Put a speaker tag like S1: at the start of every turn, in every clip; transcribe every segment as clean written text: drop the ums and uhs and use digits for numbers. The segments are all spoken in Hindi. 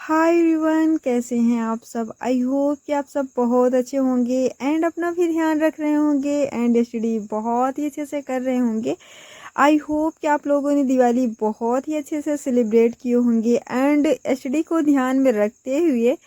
S1: हाय एवरीवन, कैसे हैं आप सब। आई होप कि आप सब बहुत अच्छे होंगे एंड अपना भी ध्यान रख रहे होंगे एंड स्टडी बहुत ही अच्छे से कर रहे होंगे। आई होप कि आप लोगों ने दिवाली बहुत ही अच्छे से सेलिब्रेट किए होंगे एंड स्टडी को ध्यान में रखते हुए।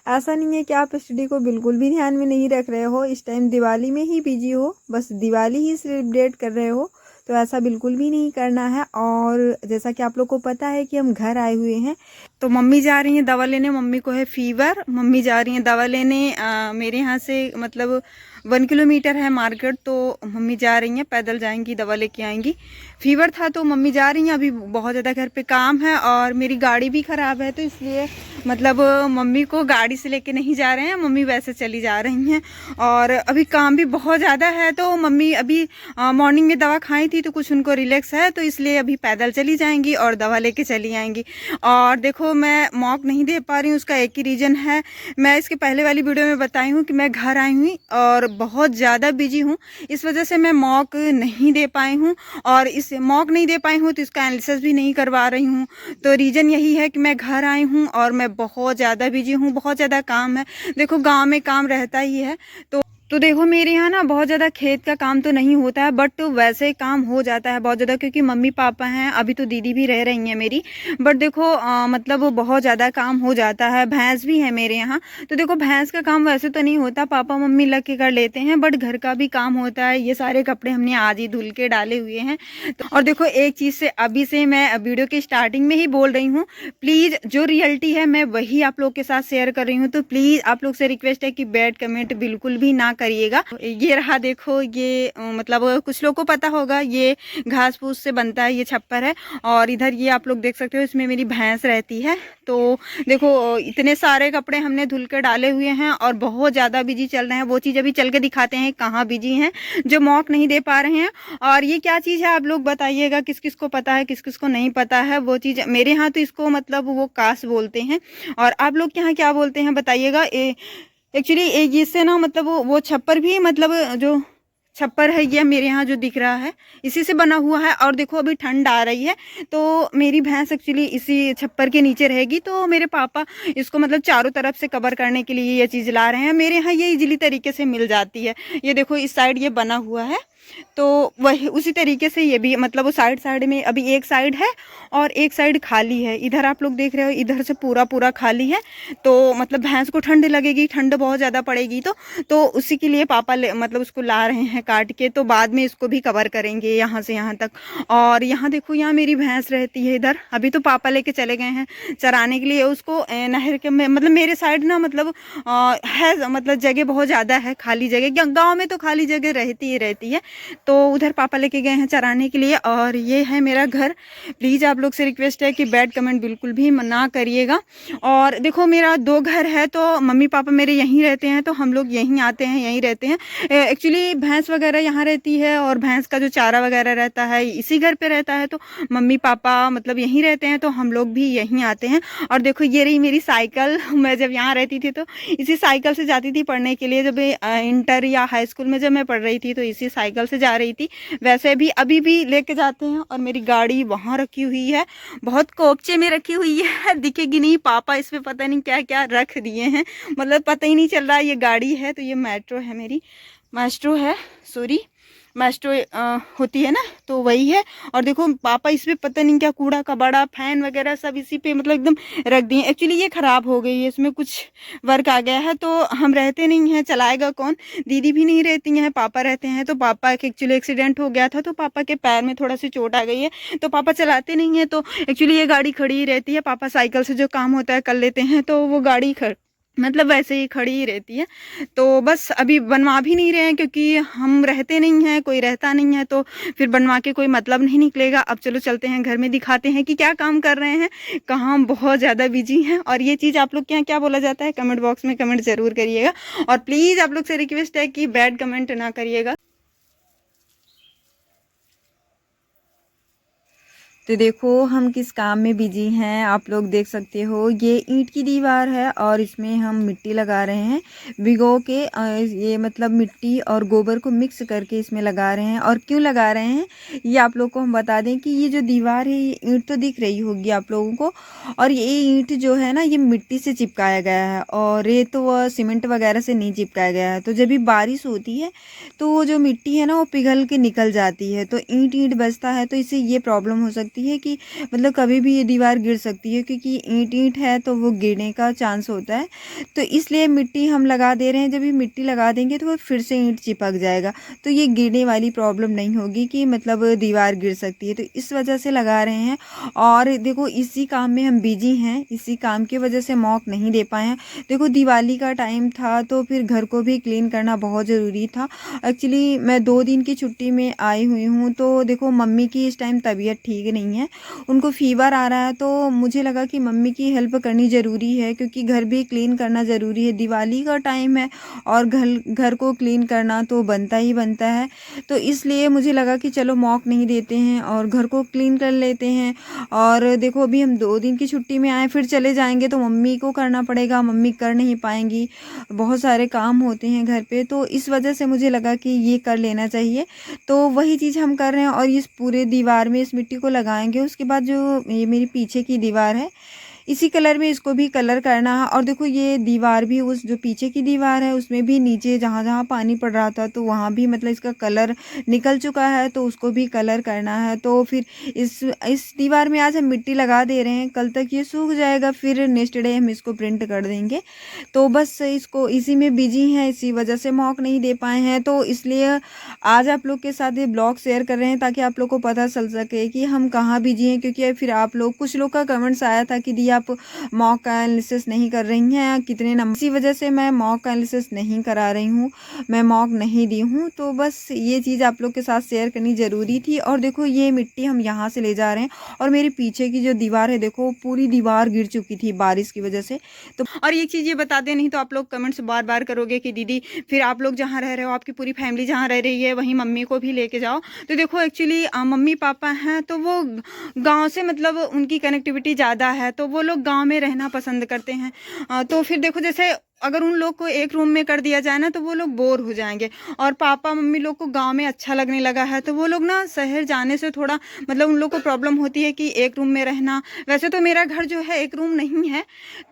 S1: ऐसा नहीं है कि आप स्टडी को बिल्कुल भी ध्यान में नहीं रख रहे हो, इस टाइम दिवाली में ही बिजी हो, बस दिवाली ही सेलिब्रेट कर रहे हो, तो ऐसा बिल्कुल भी नहीं करना है। और जैसा कि आप लोग को पता है कि हम घर आए हुए हैं, तो मम्मी जा रही हैं दवा लेने। मम्मी को है फीवर, मम्मी जा रही हैं दवा लेने। मेरे यहाँ से मतलब 1 किलोमीटर है मार्केट, तो मम्मी जा रही हैं, पैदल जाएंगी, दवा लेके आएंगी। फीवर था तो मम्मी जा रही हैं। अभी बहुत ज़्यादा घर पे काम है और मेरी गाड़ी भी ख़राब है, तो इसलिए मतलब मम्मी को गाड़ी से लेके नहीं जा रहे हैं, मम्मी वैसे चली जा रही हैं। और अभी काम भी बहुत ज़्यादा है, तो मम्मी अभी मॉर्निंग में दवा खाई थी तो कुछ उनको रिलैक्स है, तो इसलिए अभी पैदल चली जाएंगी और दवा लेके चली आएंगी। और देखो मैं मॉक नहीं दे पा रही हूँ, उसका एक ही रीज़न है। मैं इसके पहले वाली वीडियो में बताई हूँ कि मैं घर आई हुई और बहुत ज़्यादा बिजी हूँ, इस वजह से मैं मॉक नहीं दे पाई हूँ। और इस मॉक नहीं दे पाई हूँ तो इसका एनालिसिस भी नहीं करवा रही हूँ। तो रीज़न यही है कि मैं घर आई हूँ और मैं बहुत ज़्यादा बिजी हूँ, बहुत ज़्यादा काम है। देखो गाँव में काम रहता ही है, तो देखो मेरे यहाँ ना बहुत ज़्यादा खेत का काम तो नहीं होता है, बट वैसे काम हो जाता है बहुत ज़्यादा, क्योंकि मम्मी पापा हैं, अभी तो दीदी भी रह रही हैं मेरी। बट देखो मतलब बहुत ज़्यादा काम हो जाता है। भैंस भी है मेरे यहाँ, तो देखो भैंस का काम वैसे तो नहीं होता, पापा मम्मी लग के कर लेते हैं, बट घर का भी काम होता है। ये सारे कपड़े हमने आज ही धुल के डाले हुए हैं। तो और देखो एक चीज़ से अभी से मैं वीडियो की स्टार्टिंग में ही बोल रही हूँ, प्लीज़ जो रियलिटी है मैं वही आप लोग के साथ शेयर कर रही हूँ। तो प्लीज़ आप लोग से रिक्वेस्ट है कि बैड कमेंट बिल्कुल भी ना करिएगा। ये रहा देखो, ये मतलब कुछ लोग को पता होगा, ये घास फूस से बनता है, ये छप्पर है। और इधर ये आप लोग देख सकते हो, इसमें मेरी भैंस रहती है। तो देखो इतने सारे कपड़े हमने धुल कर डाले हुए हैं और बहुत ज़्यादा बिजी चल रहे हैं। वो चीज़ अभी चल के दिखाते हैं कहाँ बिजी हैं, जो मॉक नहीं दे पा रहे हैं। और ये क्या चीज़ है आप लोग बताइएगा, किस किस को पता है, किस किस को नहीं पता है। वो चीज़ मेरे यहाँ तो इसको मतलब वो कास बोलते हैं, और आप लोग के यहाँ क्या बोलते हैं बताइएगा। एक्चुअली इससे ना मतलब वो छप्पर भी मतलब जो छप्पर है ये मेरे यहाँ जो दिख रहा है इसी से बना हुआ है। और देखो अभी ठंड आ रही है, तो मेरी भैंस एक्चुअली इसी छप्पर के नीचे रहेगी। तो मेरे पापा इसको मतलब चारों तरफ से कवर करने के लिए ये चीज़ ला रहे हैं। मेरे यहाँ ये इजीली तरीके से मिल जाती है। ये देखो इस साइड ये बना हुआ है, तो वही उसी तरीके से ये भी मतलब वो साइड साइड में अभी एक साइड है और एक साइड खाली है। इधर आप लोग देख रहे हो, इधर से पूरा पूरा खाली है। तो मतलब भैंस को ठंड लगेगी, ठंड बहुत ज़्यादा पड़ेगी, तो उसी के लिए पापा मतलब उसको ला रहे हैं काट के। तो बाद में इसको भी कवर करेंगे यहाँ से यहाँ तक। और यहाँ देखो, यहाँ मेरी भैंस रहती है इधर। अभी तो पापा लेके चले गए हैं चराने के लिए उसको नहर के में। मतलब मेरे साइड ना मतलब है मतलब जगह बहुत ज़्यादा है, खाली जगह। गाँव में तो खाली जगह रहती ही रहती है, तो उधर पापा लेके गए हैं चराने के लिए। और ये है मेरा घर। प्लीज़ आप लोग से रिक्वेस्ट है कि बैड कमेंट बिल्कुल भी ना करिएगा। और देखो मेरा 2 घर है, तो मम्मी पापा मेरे यहीं रहते हैं, तो हम लोग यहीं आते हैं, यहीं रहते हैं। एक्चुअली भैंस वगैरह यहाँ रहती है और भैंस का जो चारा वगैरह रहता है इसी घर पे रहता है, तो मम्मी पापा मतलब यहीं रहते हैं, तो हम लोग भी यहीं आते हैं। और देखो ये रही मेरी साइकिल। मैं जब यहाँ रहती थी तो इसी साइकिल से जाती थी पढ़ने के लिए। जब इंटर या हाई स्कूल में जब मैं पढ़ रही थी तो इसी साइकिल से जा रही थी। वैसे भी अभी भी लेके जाते हैं। और मेरी गाड़ी वहाँ रखी हुई है, बहुत कोपचे में रखी हुई है, दिखेगी नहीं। पापा इसमें पता नहीं क्या क्या रख दिए हैं, मतलब पता ही नहीं चल रहा ये गाड़ी है। तो ये मेट्रो है, मेरी मेस्ट्रो है, सॉरी मेस्ट्रो होती है ना, तो वही है। और देखो पापा इसमें पता नहीं क्या कूड़ा कबाड़ा फैन वगैरह सब इसी पे मतलब एकदम रख दिए। एक्चुअली ये ख़राब हो गई है, इसमें कुछ वर्क आ गया है, तो हम रहते नहीं हैं, चलाएगा कौन। दीदी भी नहीं रहती हैं, पापा रहते हैं। तो पापा के एक्चुअली एक्सीडेंट हो गया था, तो पापा के पैर में थोड़ा सी चोट आ गई है, तो पापा चलाते नहीं हैं। तो एक्चुअली ये गाड़ी खड़ी ही रहती है, पापा साइकिल से जो काम होता है कर लेते हैं, तो वो गाड़ी मतलब वैसे ही खड़ी ही रहती है। तो बस अभी बनवा भी नहीं रहे हैं, क्योंकि हम रहते नहीं हैं, कोई रहता नहीं है, तो फिर बनवा के कोई मतलब नहीं निकलेगा। अब चलो चलते हैं घर में, दिखाते हैं कि क्या काम कर रहे हैं, कहाँ हम बहुत ज़्यादा बिजी हैं। और ये चीज़ आप लोग के यहाँ क्या बोला जाता है कमेंट बॉक्स में कमेंट ज़रूर करिएगा। और प्लीज़ आप लोग से रिक्वेस्ट है कि बैड कमेंट ना करिएगा। तो देखो हम किस काम में बिजी हैं, आप लोग देख सकते हो। ये ईंट की दीवार है और इसमें हम मिट्टी लगा रहे हैं भिगो के। ये मतलब मिट्टी और गोबर को मिक्स करके इसमें लगा रहे हैं। और क्यों लगा रहे हैं ये आप लोग को हम बता दें कि ये जो दीवार है ये ईंट तो दिख रही होगी आप लोगों को, और ये ईंट जो है ना ये मिट्टी से चिपकाया गया है और रेत व सीमेंट वगैरह से नहीं चिपकाया गया है। तो जब भी बारिश होती है तो वो जो मिट्टी है ना वो पिघल के निकल जाती है, तो ईंट ईंट बजता है। तो इससे ये प्रॉब्लम हो सकती है कि मतलब कभी भी ये दीवार गिर सकती है, क्योंकि ईंट ईंट है तो वो गिरने का चांस होता है। तो इसलिए मिट्टी हम लगा दे रहे हैं। जब भी मिट्टी लगा देंगे तो वो फिर से ईंट चिपक जाएगा, तो ये गिरने वाली प्रॉब्लम नहीं होगी कि मतलब दीवार गिर सकती है। तो इस वजह से लगा रहे हैं। और देखो इसी काम में हम बिजी हैं, इसी काम की वजह से मौका नहीं दे पाए हैं। देखो दिवाली का टाइम था तो फिर घर को भी क्लीन करना बहुत ज़रूरी था। एक्चुअली मैं 2 दिन की छुट्टी में आई हुई हूँ। तो देखो मम्मी की इस टाइम तबीयत ठीक नहीं है, उनको फ़ीवर आ रहा है। तो मुझे लगा कि मम्मी की हेल्प करनी ज़रूरी है, क्योंकि घर भी क्लीन करना ज़रूरी है। दिवाली का टाइम है और घर घर को क्लीन करना तो बनता ही बनता है। तो इसलिए मुझे लगा कि चलो मौका नहीं देते हैं और घर को क्लीन कर लेते हैं। और देखो अभी हम 2 दिन की छुट्टी में आए, फिर चले जाएंगे तो मम्मी को करना पड़ेगा, मम्मी कर नहीं पाएंगी, बहुत सारे काम होते हैं घर पे। तो इस वजह से मुझे लगा कि ये कर लेना चाहिए। तो वही चीज़ हम कर रहे हैं और इस पूरे दीवार में इस मिट्टी को लगाएंगे। उसके बाद जो ये मेरी पीछे की दीवार है इसी कलर में इसको भी कलर करना है। और देखो ये दीवार भी उस जो पीछे की दीवार है उसमें भी नीचे जहाँ जहाँ पानी पड़ रहा था तो वहाँ भी मतलब इसका कलर निकल चुका है, तो उसको भी कलर करना है। तो फिर इस दीवार में आज हम मिट्टी लगा दे रहे हैं, कल तक ये सूख जाएगा, फिर नेक्स्ट डे हम इसको प्रिंट कर देंगे। तो बस इसको इसी में बिजी हैं, इसी वजह से मौका नहीं दे पाए हैं। तो इसलिए आज आप लोग के साथ ये ब्लॉग शेयर कर रहे हैं ताकि आप लोग को पता चल सके कि हम कहाँ बिजी हैं। क्योंकि फिर आप लोग कुछ लोग का कमेंट्स आया था कि दी आप मॉक का एनालिसिस नहीं कर रही हैं, कितने नंबर, इसी वजह से मैं मॉक का एनालिसिस नहीं करा रही हूँ, मैं मॉक नहीं दी हूँ। तो बस ये चीज़ आप लोग के साथ शेयर करनी ज़रूरी थी। और देखो ये मिट्टी हम यहाँ से ले जा रहे हैं और मेरे पीछे की जो दीवार है देखो पूरी दीवार गिर चुकी थी बारिश की वजह से। तो और एक चीज़ ये बता दें, नहीं तो आप लोग कमेंट्स बार बार करोगे कि दीदी फिर आप लोग जहाँ रह रहे हो आपकी पूरी फैमिली जहाँ रह रही है वहीं मम्मी को भी लेके जाओ। तो देखो एक्चुअली मम्मी पापा हैं तो वो गांव से मतलब उनकी कनेक्टिविटी ज़्यादा है, तो वो लोग गांव में रहना पसंद करते हैं। तो फिर देखो जैसे अगर उन लोग को एक रूम में कर दिया जाए ना तो वो लोग बोर हो जाएंगे। और पापा मम्मी लोग को गांव में अच्छा लगने लगा है, तो वो लोग ना शहर जाने से थोड़ा मतलब उन लोग को प्रॉब्लम होती है कि एक रूम में रहना। वैसे तो मेरा घर जो है एक रूम नहीं है,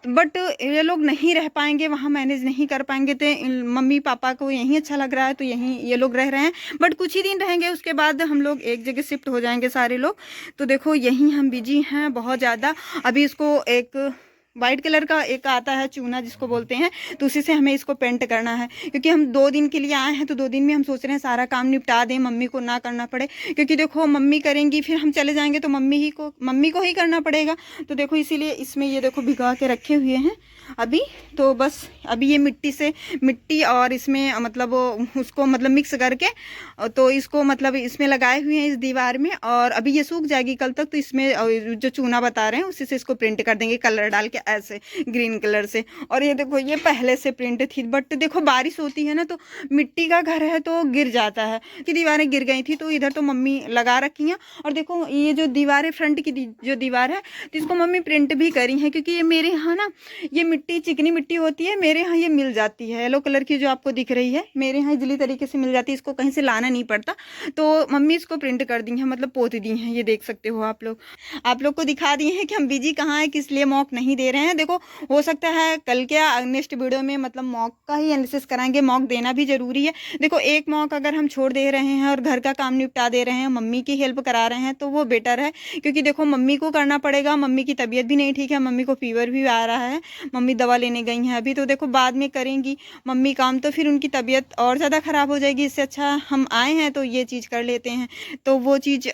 S1: बट ये लोग नहीं रह पाएंगे वहाँ, मैनेज नहीं कर पाएंगे। तो मम्मी पापा को यहीं अच्छा लग रहा है तो यहीं ये लोग रह रहे हैं। बट कुछ ही दिन रहेंगे, उसके बाद हम लोग एक जगह शिफ्ट हो जाएंगे सारे लोग। तो देखो यहीं हम बिजी हैं बहुत ज़्यादा। अभी इसको एक वाइट कलर का एक आता है चूना जिसको बोलते हैं, तो उसी से हमें इसको पेंट करना है। क्योंकि हम 2 दिन के लिए आए हैं तो 2 दिन में हम सोच रहे हैं सारा काम निपटा दें, मम्मी को ना करना पड़े। क्योंकि देखो मम्मी करेंगी फिर हम चले जाएंगे तो मम्मी को ही करना पड़ेगा। तो देखो इसीलिए इसमें ये देखो भिगा के रखे हुए हैं अभी। तो बस अभी ये मिट्टी और इसमें मतलब उसको मतलब मिक्स करके तो इसको मतलब इसमें लगाए हुए हैं इस दीवार में। और अभी ये सूख जाएगी कल तक, तो इसमें जो चूना बता रहे हैं उसी से इसको प्रिंट कर देंगे कलर डाल के ऐसे ग्रीन कलर से। और ये देखो ये पहले से प्रिंट थी, बट देखो बारिश होती है ना तो मिट्टी का घर है तो गिर जाता है कि दीवारें गिर गई थी। तो इधर तो मम्मी लगा रखी हैं। और देखो ये जो दीवार है फ्रंट की जो दीवार है तो इसको मम्मी प्रिंट भी करी है। क्योंकि ये मेरे यहाँ ना ये मिट्टी चिकनी मिट्टी होती है, मेरे यहाँ ये मिल जाती है येलो कलर की जो आपको दिख रही है, मेरे यहाँ इजली तरीके से मिल जाती है, इसको कहीं से लाना नहीं पड़ता। तो मम्मी इसको प्रिंट कर दी है, मतलब पोत दी हैं। ये देख सकते हो आप लोग को दिखा दिए हैं कि हम बिजी कहाँ है, किस लिए मॉक नहीं दे रहे हैं। देखो हो सकता है कल के नेक्स्ट वीडियो में मतलब मॉक का ही एनालिसिस कराएंगे, मॉक देना भी जरूरी है। देखो एक मॉक अगर हम छोड़ दे रहे हैं और घर का काम निपटा दे रहे हैं, मम्मी की हेल्प करा रहे हैं तो वो बेटर है। क्योंकि देखो मम्मी को करना पड़ेगा, मम्मी की तबीयत भी नहीं ठीक है, मम्मी को फीवर भी आ रहा है, मम्मी दवा लेने गई हैं अभी। तो देखो बाद में करेंगी मम्मी काम तो फिर उनकी तबीयत और ज़्यादा ख़राब हो जाएगी। इससे अच्छा हम आए हैं तो ये चीज़ कर लेते हैं, तो वो चीज़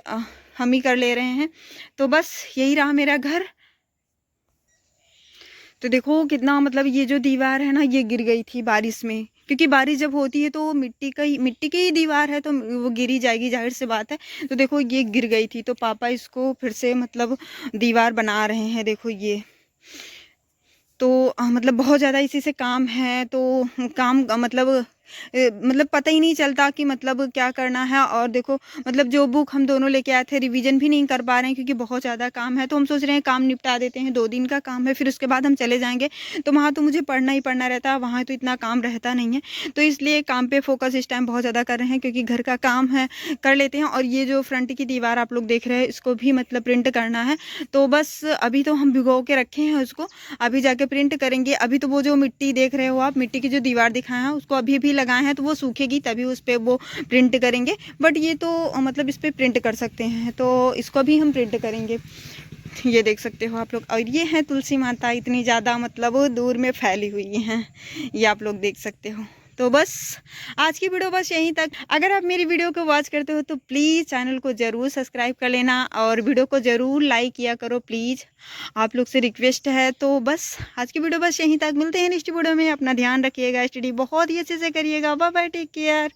S1: हम ही कर ले रहे हैं। तो बस यही रहा मेरा घर। तो देखो कितना मतलब ये जो दीवार है ना ये गिर गई थी बारिश में। क्योंकि बारिश जब होती है तो मिट्टी की ही दीवार है तो वो गिरी जाएगी, जाहिर सी बात है। तो देखो ये गिर गई थी तो पापा इसको फिर से मतलब दीवार बना रहे हैं। देखो ये तो मतलब बहुत ज़्यादा इसी से काम है। तो काम मतलब मतलब पता ही नहीं चलता कि मतलब क्या करना है। और देखो मतलब जो बुक हम दोनों लेके आए थे रिवीजन भी नहीं कर पा रहे हैं क्योंकि बहुत ज़्यादा काम है। तो हम सोच रहे हैं काम निपटा देते हैं, 2 दिन का काम है, फिर उसके बाद हम चले जाएँगे। तो वहाँ तो मुझे पढ़ना ही पढ़ना रहता है, वहाँ तो इतना काम रहता नहीं है। तो इसलिए काम पे फ़ोकस इस टाइम बहुत ज़्यादा कर रहे हैं क्योंकि घर का काम है, कर लेते हैं। और ये जो फ्रंट की दीवार आप लोग देख रहे हैं इसको भी मतलब प्रिंट करना है। तो बस अभी तो हम भिगो के रखे हैं उसको, अभी जाके प्रिंट करेंगे। अभी तो वो जो मिट्टी देख रहे हो आप, मिट्टी की जो दीवार दिखाए हैं उसको अभी लगाए हैं, तो वो सूखेगी तभी उस पे वो प्रिंट करेंगे। बट ये तो मतलब इस पे प्रिंट कर सकते हैं, तो इसको भी हम प्रिंट करेंगे। ये देख सकते हो आप लोग। और ये है तुलसी माता, इतनी ज़्यादा मतलब दूर में फैली हुई हैं, ये आप लोग देख सकते हो। तो बस आज की वीडियो बस यहीं तक। अगर आप मेरी वीडियो को वॉच करते हो तो प्लीज़ चैनल को ज़रूर सब्सक्राइब कर लेना और वीडियो को ज़रूर लाइक किया करो प्लीज़, आप लोग से रिक्वेस्ट है। तो बस आज की वीडियो बस यहीं तक, मिलते हैं नेक्स्ट वीडियो में। अपना ध्यान रखिएगा, स्टडी बहुत ही अच्छे से करिएगा। Bye bye, take care.